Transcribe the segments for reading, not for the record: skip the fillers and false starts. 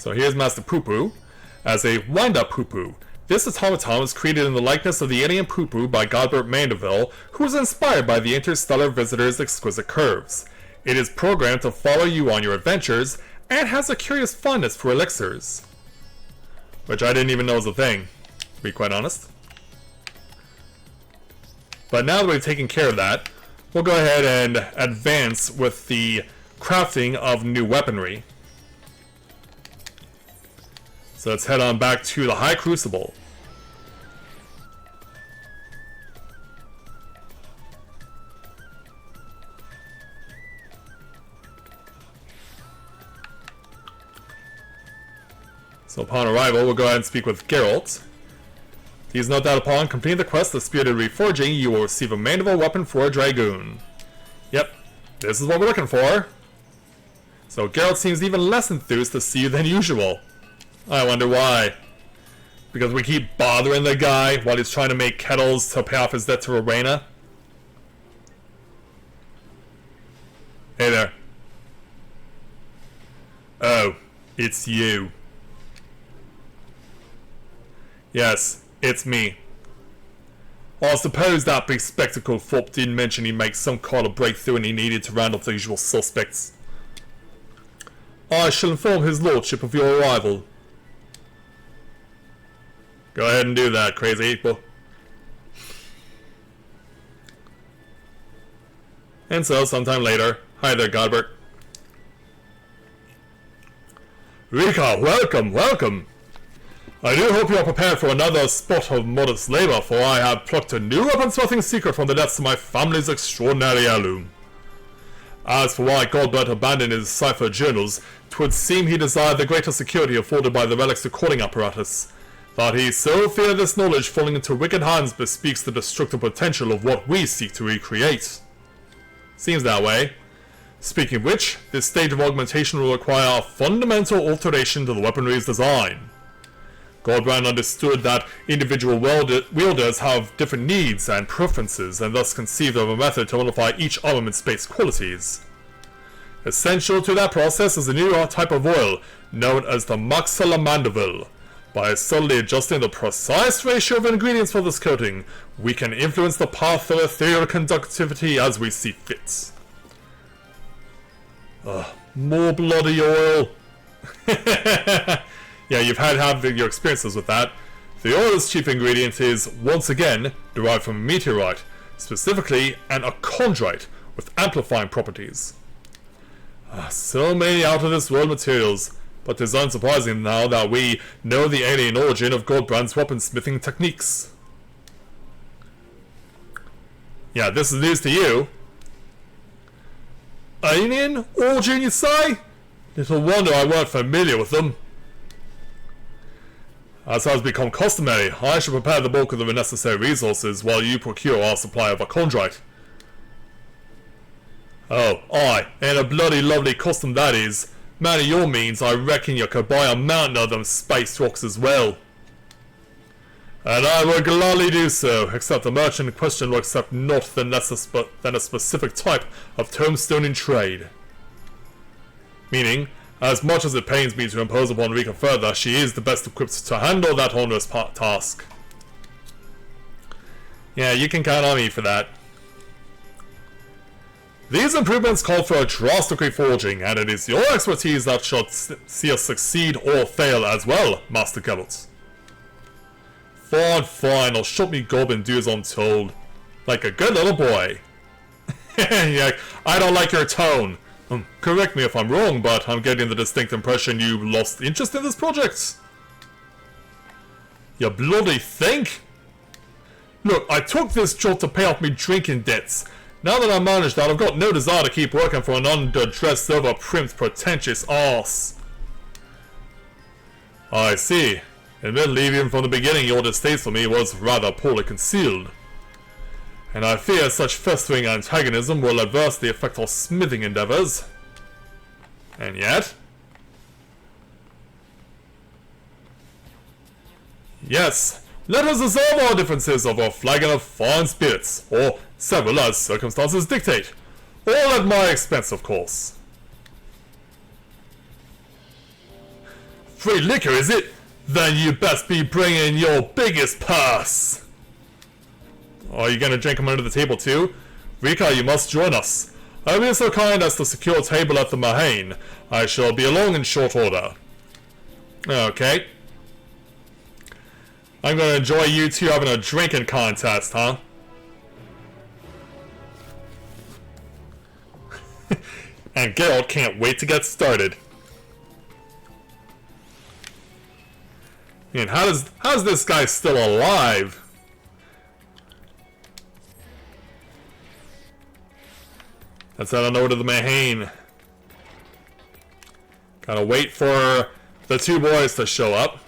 So here's Master Poo-Poo as a wind-up Poo-Poo. This automaton was created in the likeness of the alien Poo-Poo by Godbert Mandeville, who was inspired by the interstellar visitor's exquisite curves. It is programmed to follow you on your adventures, and has a curious fondness for elixirs. Which I didn't even know was a thing, to be quite honest. But now that we've taken care of that, we'll go ahead and advance with the crafting of new weaponry. So let's head on back to the High Crucible. So upon arrival, we'll go ahead and speak with Geralt. Please note that upon completing the quest of Spirited Reforging, you will receive a mandible weapon for a Dragoon. Yep, this is what we're looking for. So Geralt seems even less enthused to see you than usual. I wonder why. Because we keep bothering the guy while he's trying to make kettles to pay off his debt to Rowena? Hey there. Oh, it's you. Yes, it's me. I suppose that big spectacle Thorpe didn't mention he'd make some kind of breakthrough and he needed to round up the usual suspects. I shall inform his lordship of your arrival. Go ahead and do that, crazy people. And so, sometime later, hi there, Godbert. Rika, welcome, welcome! I do hope you are prepared for another spot of modest labor, for I have plucked a new weaponsmithing secret from the depths of my family's extraordinary heirloom. As for why Godbert abandoned his cipher journals, 'twould seem he desired the greater security afforded by the relic's recording apparatus. That he so feared this knowledge falling into wicked hands bespeaks the destructive potential of what we seek to recreate. Seems that way. Speaking of which, this stage of augmentation will require a fundamental alteration to the weaponry's design. Godbrand understood that individual wielders have different needs and preferences, and thus conceived of a method to modify each armament-based qualities. Essential to that process is a new type of oil, known as the Maxilla. By subtly adjusting the precise ratio of ingredients for this coating, we can influence the path of ethereal conductivity as we see fit. More bloody oil! Yeah, you've had your experiences with that. The oil's chief ingredient is, once again, derived from a meteorite, specifically an achondrite with amplifying properties. So many out-of-this-world materials, but it's unsurprising now that we know the alien origin of Godbrand's weaponsmithing techniques. Yeah, this is news to you. Alien origin, you say? Little wonder I weren't familiar with them. As has become customary, I shall prepare the bulk of the necessary resources while you procure our supply of achondrite. Oh, aye, and a bloody lovely custom that is. Man of your means, I reckon you could buy a mountain of them space rocks as well. And I will gladly do so, except the merchant in question will accept naught than a specific type of tombstone in trade. Meaning, as much as it pains me to impose upon Rika further, she is the best equipped to handle that onerous task. Yeah, you can count on me for that. These improvements call for a drastic reforging, and it is your expertise that shall see us succeed or fail as well, Master Geralt. Fine, fine, I'll shut me gob and do as I'm told. Like a good little boy. Yeah, I don't like your tone. Correct me if I'm wrong, but I'm getting the distinct impression you lost interest in this project. You bloody think? Look, I took this job to pay off me drinking debts. Now that I managed that, I've got no desire to keep working for an underdressed, over-primed, pretentious arse. I see. Admittedly, even from the beginning, your distaste for me was rather poorly concealed. And I fear such festering antagonism will adversely affect our smithing endeavors. And yet... Yes, let us resolve our differences over a flagon of fine spirits, or several as circumstances dictate. All at my expense, of course. great liquor, is it? Then you best be bringing your biggest purse. Are you gonna drink them under the table too? Rika, you must join us. I'll be so kind as to secure a table at the Mahane. I shall be along in short order. Okay. I'm gonna enjoy you two having a drinking contest, huh? And Geralt can't wait to get started. And how's this guy still alive? Let's head on over to the Mahane. Gotta wait for the two boys to show up.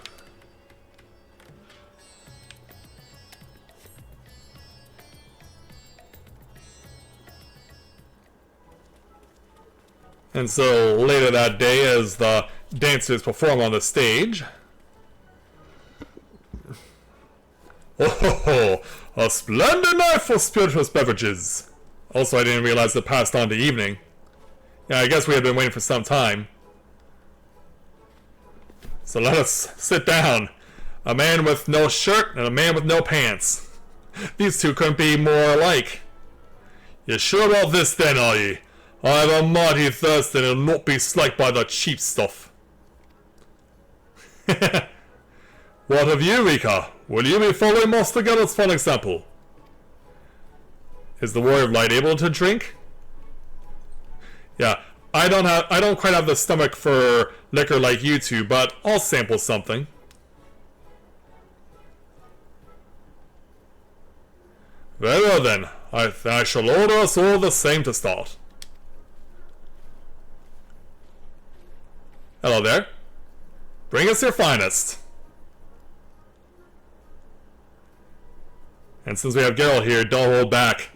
And so later that day, as the dancers perform on the stage. Oh, a splendid night for spirituous beverages. Also, I didn't realize it passed on to evening. Yeah, I guess we had been waiting for some time. So let us sit down. A man with no shirt and a man with no pants. These two couldn't be more alike. You sure about this then, are ye? I have a mighty thirst and it'll not be slaked by the cheap stuff. What of you, Rika? Will you be following Master Geralt's fun example? Is the Warrior of Light able to drink? Yeah, I don't quite have the stomach for liquor like you two, but I'll sample something. Very well then, I shall order us all the same to start. Hello there. Bring us your finest. And since we have Geralt here, don't hold back.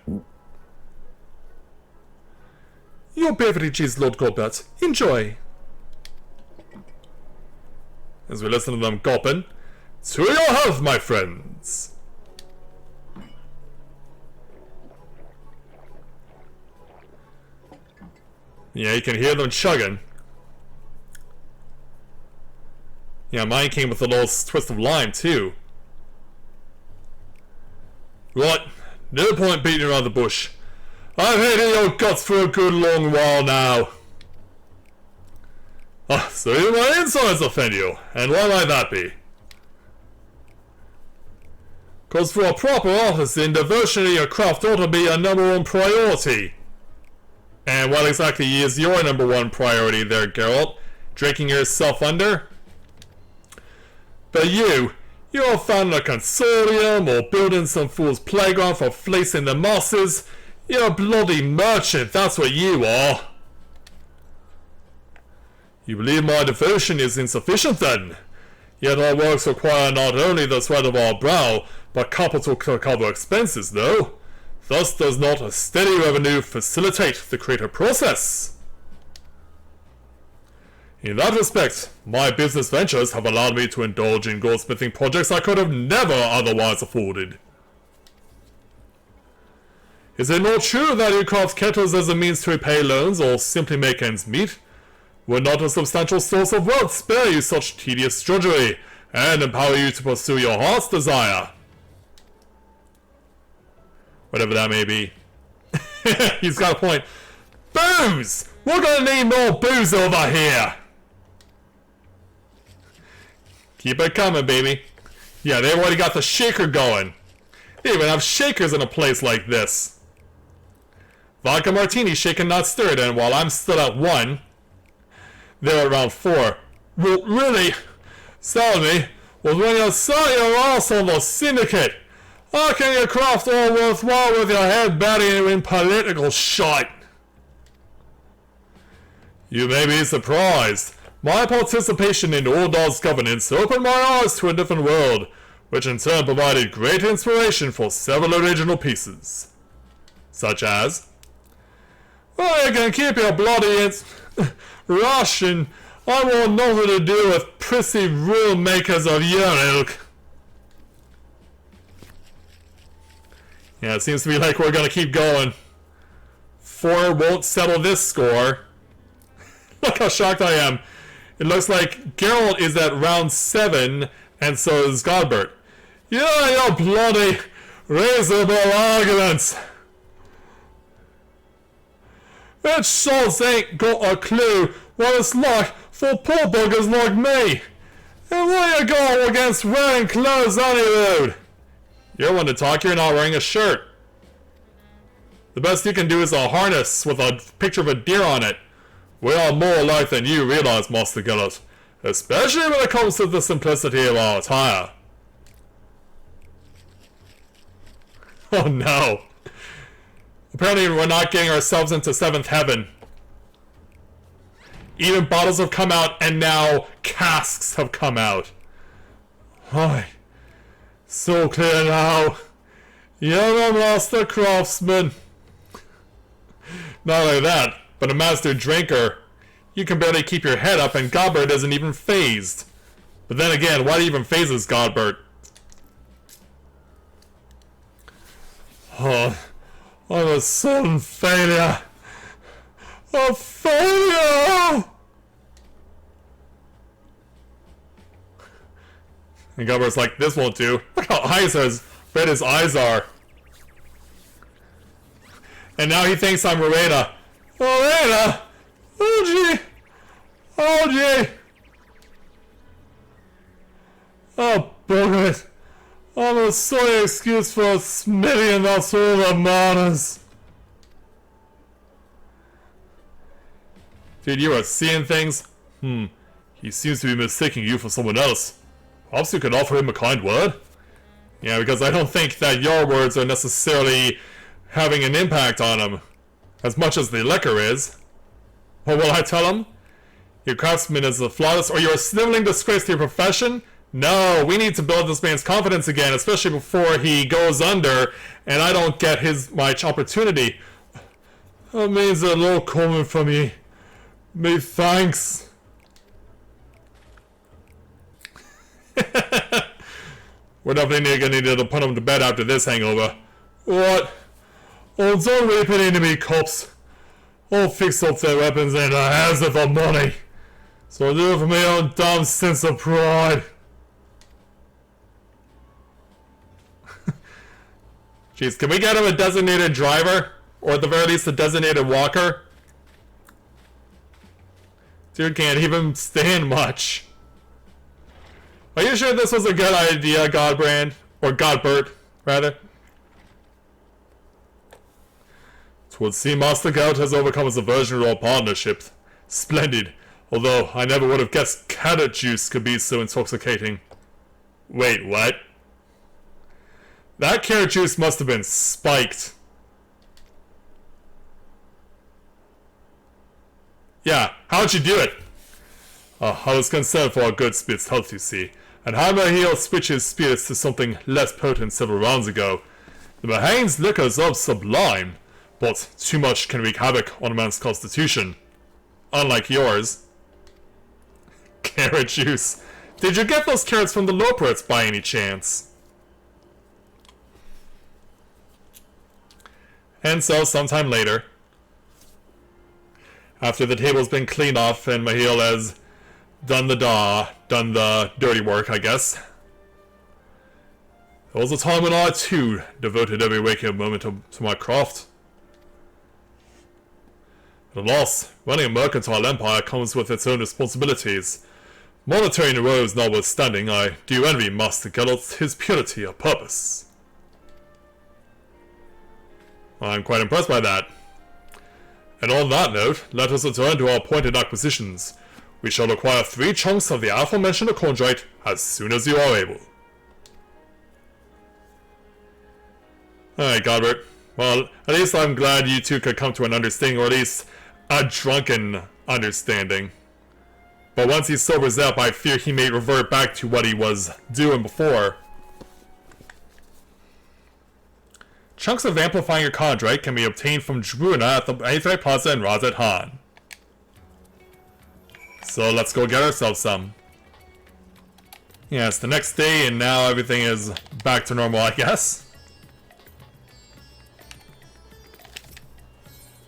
Your beverages, Lord Goblet. Enjoy. As we listen to them gulping. To your health, my friends. Yeah, you can hear them chugging. Yeah, mine came with a little twist of lime, too. Right, no point beating around the bush. I've hated your guts for a good long while now. Ah, so even my insides offend you, and why might that be? 'Cause for a proper artisan, devotion to your craft ought to be a #1 priority. And what exactly is your #1 priority there, Geralt? Drinking yourself under? But you're founding a consortium or building some fool's playground for fleecing the masses. You're a bloody merchant, that's what you are. You believe my devotion is insufficient then? Yet our works require not only the sweat of our brow, but capital to cover expenses, though. Thus does not a steady revenue facilitate the creative process? In that respect, my business ventures have allowed me to indulge in goldsmithing projects I could have never otherwise afforded. Is it not true that you craft kettles as a means to repay loans or simply make ends meet? Would not a substantial source of wealth spare you such tedious drudgery and empower you to pursue your heart's desire? Whatever that may be. He's got a point. Booze! We're gonna need more booze over here! Keep it coming, baby. Yeah, they've already got the shaker going. They even have shakers in a place like this. Vodka martini, shaken not stirred, and while I'm still at 1, they're around 4. Well, really? Salome, was when you saw your ass on the syndicate. How can you craft all worthwhile with your head batting in political shite? You may be surprised. My participation in Ordal's governance opened my eyes to a different world, which in turn provided great inspiration for several original pieces. Such as... Oh, you can keep your bloody Russian. I want nothing to do with prissy rule makers of your ilk. Yeah, it seems to be like we're gonna keep going. 4 won't settle this score. Look how shocked I am. It looks like Geralt is at round 7, and so is Godbert. Yeah, your bloody reasonable arguments. It sure ain't got a clue what it's like for poor buggers like me. And where you go against wearing clothes anyway? You're one to talk, you're not wearing a shirt. The best you can do is a harness with a picture of a deer on it. We are more alike than you realize, Master Gillett. Especially when it comes to the simplicity of our attire. Oh no. Apparently we're not getting ourselves into 7th heaven. Even bottles have come out and now casks have come out. Hi. So clear now. You're a master craftsman. Not only that, but a master drinker. You can barely keep your head up and Godbert isn't even phased. But then again, what even phases Godbert? Oh, I'm a sudden failure. A failure! And Godbert's like, this won't do. Look how red his eyes are. And now he thinks I'm Rowena. Rowena! Oh gee! Oh gee! Oh bugger it! I'm a sorry excuse for a smithy and that's all that matters. Dude, you are seeing things? He seems to be mistaking you for someone else. Perhaps you could offer him a kind word? Yeah, because I don't think that your words are necessarily having an impact on him. As much as the liquor is. What will I tell him? Your craftsman is the flawless, or you're a sniveling disgrace to your profession? No, we need to build this man's confidence again, especially before he goes under, and I don't get my opportunity. That means a little coming from you. Me thanks. We're definitely gonna need to put him to bed after this hangover. What? Oh, don't rape it into me, cops. I'll fix up their weapons in their hands for money. So I'll do it for my own dumb sense of pride. Jeez, can we get him a designated driver? Or at the very least a designated walker? Dude can't even stand much. Are you sure this was a good idea, Godbrand? Or Godbert, rather? Twould seem Master Gout has overcome his aversion to all partnerships. Splendid. Although, I never would have guessed carrot juice could be so intoxicating. Wait, what? That carrot juice must have been spiked. Yeah, how'd you do it? I was concerned for our good spirit's health, you see, and had my heel switch his spirits to something less potent several rounds ago. The Mahane's liquors are sublime, but too much can wreak havoc on a man's constitution. Unlike yours. Carrot juice. Did you get those carrots from the Loperits by any chance? And so, sometime later, after the table's been cleaned off and Mahil has done the dirty work, I guess. There was a time when I, too, devoted every waking moment to my craft. But alas, running a mercantile empire comes with its own responsibilities. Monetary woes notwithstanding, I do envy Master Gellert his purity of purpose. I'm quite impressed by that. And on that note, let us return to our appointed acquisitions. We shall acquire 3 chunks of the aforementioned chondrite as soon as you are able. Alright, Godbert. Well, at least I'm glad you two could come to an understanding, or at least a drunken understanding. But once he sobers up, I fear he may revert back to what he was doing before. Chunks of amplifying your chondrite can be obtained from Druna at the Aethra Plaza in Razet Han. So let's go get ourselves some. Yeah, it's the next day and now everything is back to normal, I guess.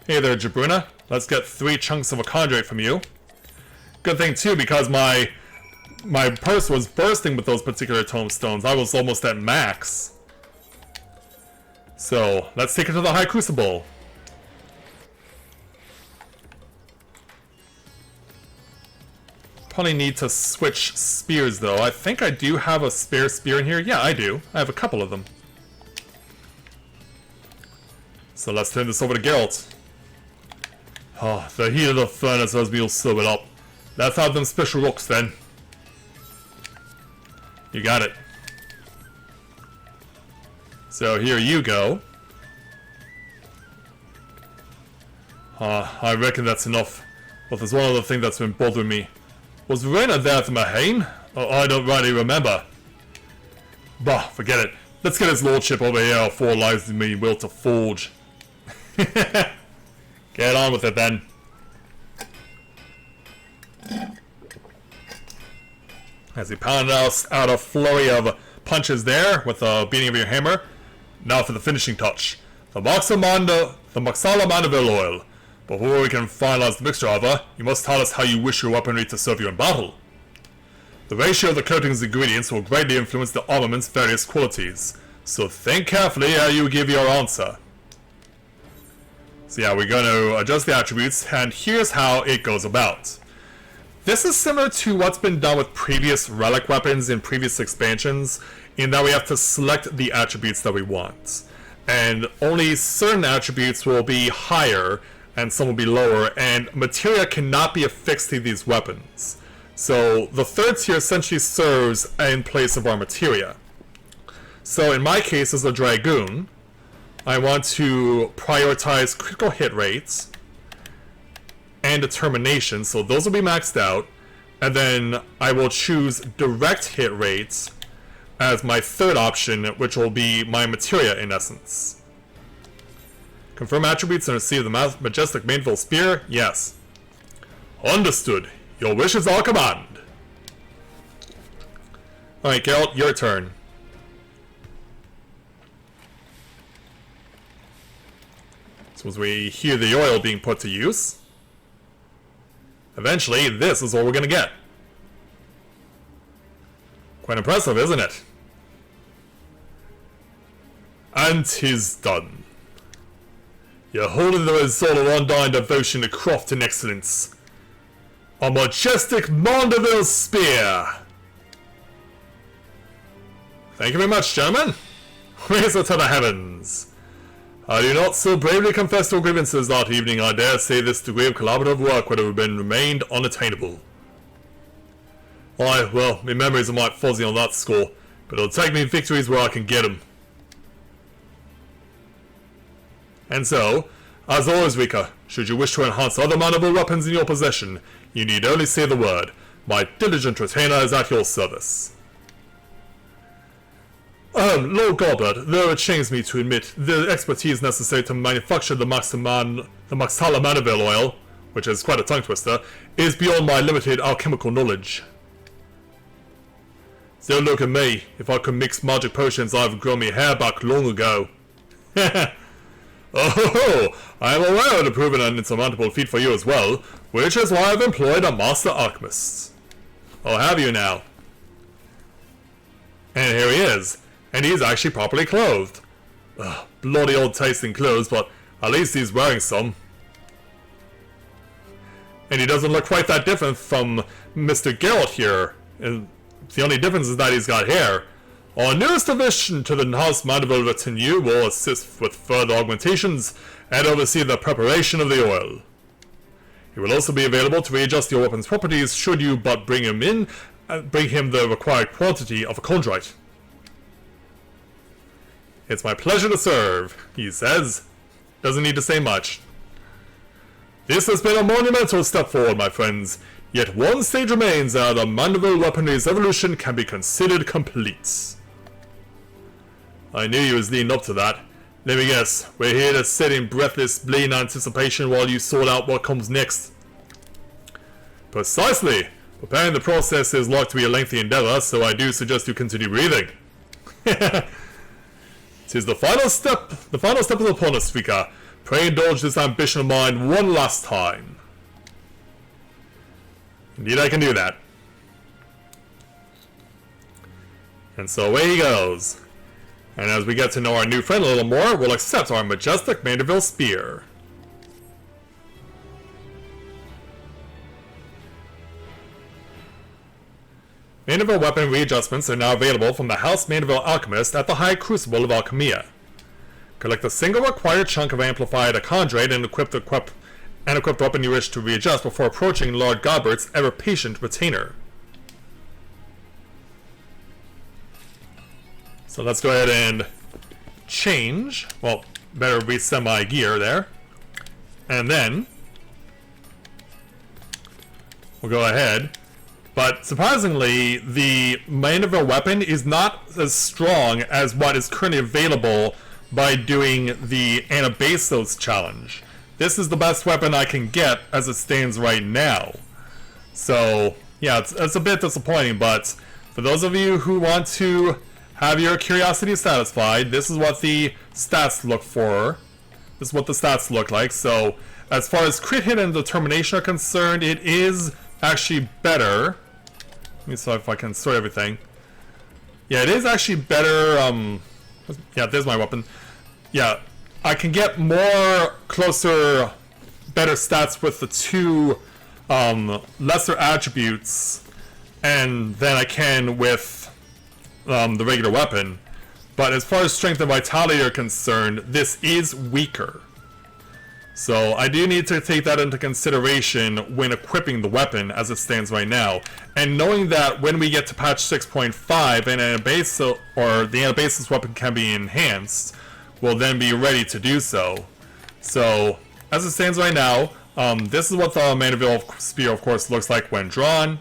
Hey there, Jabruna. Let's get 3 chunks of a chondrite from you. Good thing too, because my purse was bursting with those particular tomestones. I was almost at max. So, let's take it to the High Crucible. Probably need to switch spears though. I think I do have a spare spear in here. Yeah, I do. I have a couple of them. So let's turn this over to Geralt. Oh, the heat of the furnace has me all sobered up. Let's have them special rocks then. You got it. So here you go. I reckon that's enough. But there's one other thing that's been bothering me. Was Verena there at the Mahane? Oh, I don't really remember. Bah, forget it. Let's get his lordship over here before it lies me will to forge. Get on with it then. As he pounded out a flurry of punches there with the beating of your hammer. Now for the finishing touch. The Maxala Mandeville oil. Before we can finalize the mixture, however, you must tell us how you wish your weaponry to serve you in battle. The ratio of the coating's ingredients will greatly influence the armament's various qualities, so think carefully how you give your answer. So yeah, we're going to adjust the attributes, and here's how it goes about. This is similar to what's been done with previous relic weapons in previous expansions, in that we have to select the attributes that we want. And only certain attributes will be higher, and some will be lower, and materia cannot be affixed to these weapons. So the third tier essentially serves in place of our materia. So in my case as a Dragoon, I want to prioritize critical hit rates and determination, so those will be maxed out, and then I will choose direct hit rates as my third option, which will be my materia in essence. Confirm attributes and receive the majestic Mainville spear? Yes. Understood. Your wish is our command. Alright, Geralt, your turn. So as we hear the oil being put to use, eventually this is what we're gonna get. Quite impressive, isn't it? And 'tis done. You're holding the result of undying devotion to craft and excellence. A majestic Mandeville spear! Thank you very much, gentlemen. Raise it to the heavens. I do not so bravely confess your grievances that evening. I dare say this degree of collaborative work would have remained unattainable. Well, my memories are quite fuzzy on that score, but it'll take me victories where I can get them. And so, as always, Rika, should you wish to enhance other manable weapons in your possession, you need only say the word. My diligent retainer is at your service. Lord Goblet, though it shames me to admit, the expertise necessary to manufacture the Maxala Mandeville oil, which is quite a tongue twister, is beyond my limited alchemical knowledge. Don't look at me. If I could mix magic potions, I've grown my hair back long ago. Oh, I am aware of the proven and insurmountable feat for you as well, which is why I've employed a master alchemist. I'll have you now. And here he is, and he's actually properly clothed. Ugh, bloody old tasting clothes, but at least he's wearing some. And he doesn't look quite that different from Mr. Geralt here. And the only difference is that he's got hair. Our newest addition to the House Mandeville retinue will assist with further augmentations and oversee the preparation of the oil. He will also be available to readjust your weapon's properties should you but bring him the required quantity of a chondrite. It's my pleasure to serve, he says. Doesn't need to say much. This has been a monumental step forward, my friends. Yet one stage remains and the Mandeville weaponry's evolution can be considered complete. I knew you was leading up to that. Let me guess, we're here to sit in breathless, bleeding anticipation while you sort out what comes next. Precisely! Preparing the process is likely to be a lengthy endeavor, so I do suggest you continue breathing. Tis the final step is upon us, Rika. Pray indulge this ambition of mine one last time. Indeed, I can do that. And so away he goes. And as we get to know our new friend a little more, we'll accept our majestic Mandeville Spear. Mandeville weapon readjustments are now available from the House Mandeville Alchemist at the High Crucible of Alchemia. Collect a single required chunk of amplified Acondrate and equip the weapon you wish to readjust before approaching Lord Gobbert's ever-patient retainer. So let's go ahead and change. Well, better reset my gear there. And then we'll go ahead. But surprisingly, the Mandeville weapon is not as strong as what is currently available by doing the Anabasos challenge. This is the best weapon I can get as it stands right now. So, yeah, it's a bit disappointing, but for those of you who want to have your curiosity satisfied, this is what the stats look for. This is what the stats look like. So, as far as crit hit and determination are concerned, it is actually better. Let me see if I can sort everything. Yeah, it is actually better. Yeah, there's my weapon. Yeah, I can get more closer, better stats with the two lesser attributes, and than I can with the regular weapon. But as far as strength and vitality are concerned, this is weaker. So I do need to take that into consideration when equipping the weapon as it stands right now. And knowing that when we get to patch 6.5 and the Anabasis weapon can be enhanced, we'll then be ready to do so. So as it stands right now, this is what the Mandeville Spear of course looks like when drawn.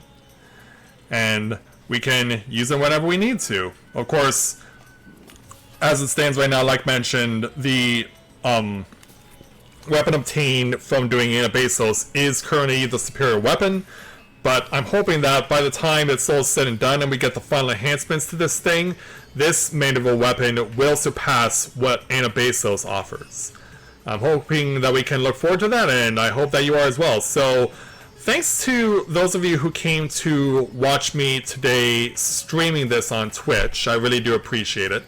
And we can use it whenever we need to. Of course, as it stands right now, like mentioned, the weapon obtained from doing Anabasos is currently the superior weapon, but I'm hoping that by the time it's all said and done and we get the final enhancements to this thing, this Mandeville weapon will surpass what Anabasos offers. I'm hoping that we can look forward to that, and I hope that you are as well. So, thanks to those of you who came to watch me today streaming this on Twitch. I really do appreciate it.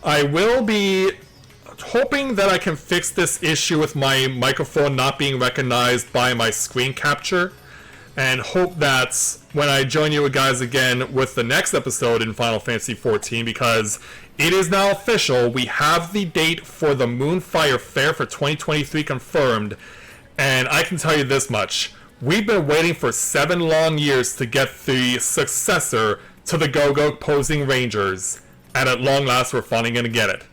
I will be hoping that I can fix this issue with my microphone not being recognized by my screen capture, and hope that when I join you guys again with the next episode in Final Fantasy XIV, because it is now official, we have the date for the Moonfire Fair for 2023 confirmed, and I can tell you this much: we've been waiting for 7 long years to get the successor to the Go-Go Posing Rangers, and at long last we're finally going to get it.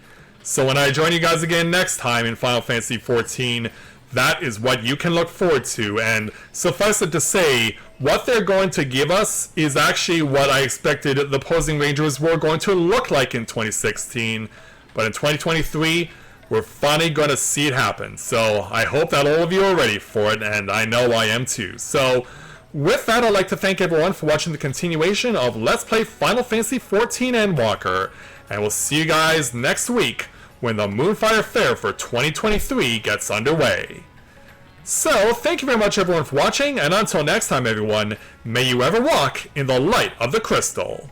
So when I join you guys again next time in Final Fantasy XIV, that is what you can look forward to. And suffice it to say, what they're going to give us is actually what I expected the Posing Rangers were going to look like in 2016. But in 2023, we're finally going to see it happen. So I hope that all of you are ready for it, and I know I am too. So with that, I'd like to thank everyone for watching the continuation of Let's Play Final Fantasy XIV Endwalker. And we'll see you guys next week when the Moonfire Fair for 2023 gets underway. So, thank you very much everyone for watching, and until next time everyone, may you ever walk in the light of the crystal.